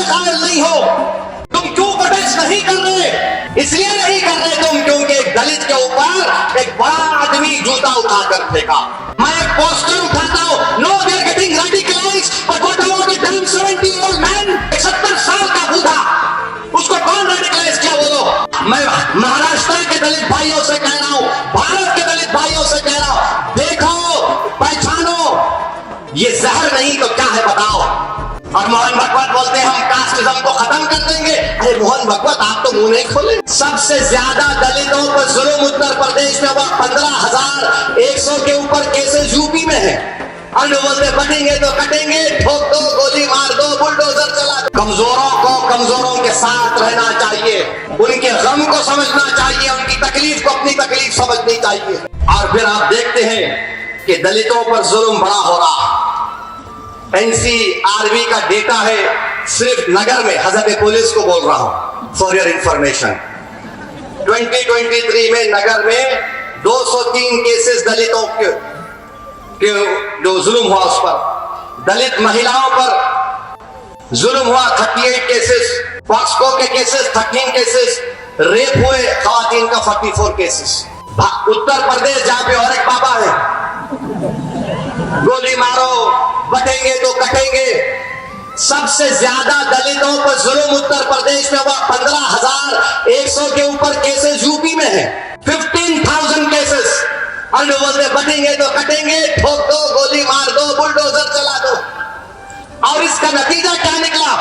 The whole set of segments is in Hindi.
कायल नहीं हो? तुम क्यों प्रोटेस्ट नहीं कर रहे? इसलिए नहीं कर रहे तुम क्योंकि एक दलित के ऊपर एक बड़ा आदमी जूता उठाकर फेंका। मैं एक पोस्टर उठाता हूं, no they are getting radicalized, but what about the damn 70-year-old man? 70 साल का बूढ़ा, उसको कौन रेडिकलाइज किया बोलो? मैं महाराष्ट्र के दलित भाइयों से कह रहा हूं, भारत के दलित भाइयों से कह रहा हूं, देखो, पहचानो, ये जहर नहीं तो क्या है बताओ। और मोहन भगवत बोलते हैं हम कास्टिज्म को खत्म कर देंगे। अरे मोहन भगवत, आप तो मुंह नहीं खोले। सबसे ज्यादा दलितों पर जुल्म उत्तर प्रदेश में हुआ, 15,100 के ऊपर केसेस यूपी में है। और बोलते बटेंगे तो कटेंगे, ठोक दो, गोली मार दो, बुलडोजर चला दो। कमजोरों को कमजोरों के साथ रहना चाहिए, उनके गम को समझना चाहिए, उनकी तकलीफ को अपनी तकलीफ समझनी चाहिए। और फिर आप देखते हैं कि दलितों पर जुल्म बड़ा हो रहा। एनसीआरबी का डेटा है, सिर्फ नगर में, हजरत पुलिस को बोल रहा हूं फॉर योर इंफॉर्मेशन, 2023 में नगर में 203 केसेस दलितों के जो जुल्म हुआ उस पर। दलित महिलाओं पर जुल्म हुआ 38 केसेस, पॉक्सको के केसेस 13 केसेस, रेप हुए खवातीन का 44 केसेस। उत्तर प्रदेश जहां पे और एक बाबा है, गोली मारो बटेंगे तो कटेंगे। सबसे ज्यादा दलितों पर जुल्म उत्तर प्रदेश में हुआ, 15,100 के ऊपर केसेस यूपी में है, 15,000 केसेस। और बोलते बटेंगे तो कटेंगे, ठोक दो, गोली मार दो, बुलडोजर चला दो। और इसका नतीजा क्या निकला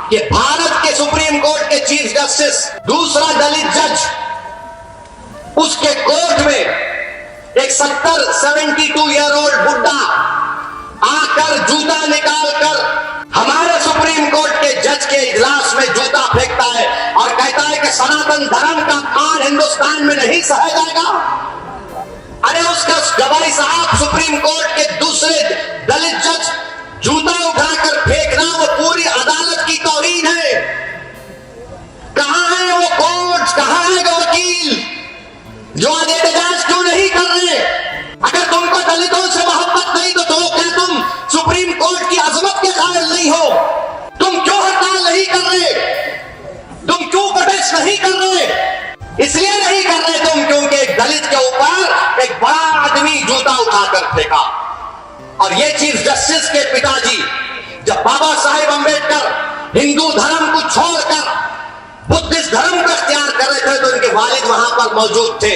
कि भारत के सुप्रीम कोर्ट के चीफ जस्टिस, दूसरा दलित जज, उसके कोर्ट में एक 72-year-old बुड्ढा आकर जूता निकालकर हमारे सुप्रीम कोर्ट के जज के इजलास में जूता फेंकता है और कहता है कि सनातन धर्म का मान हिंदुस्तान में नहीं सहा जाएगा। अरे उसका गवाही साहब, सुप्रीम कोर्ट के दूसरे दलित जज जूता उठाकर फेंकना, वो पूरी अदालत की तौहीन है। कहां है वो कोर्ट, कहां है वो वकील जो आज एहतजाज क्यों नहीं कर रहे? अगर तुमको दलितों से मोहब्बत नहीं तो क्या तुम सुप्रीम कोर्ट की अजमत के कायल नहीं हो? तुम क्यों हड़ताल नहीं कर रहे? तुम क्यों प्रोटेस्ट नहीं कर रहे? इसलिए नहीं कर रहे तुम क्योंकि एक दलित के ऊपर एक बड़ा आदमी जूता उठाकर फेंका। और ये चीफ जस्टिस के पिताजी जब बाबा साहेब अंबेडकर हिंदू धर्म को छोड़कर बुद्धिस्ट धर्म को इख्तियार कर रहे थे तो उनके वालिद वहां पर मौजूद थे।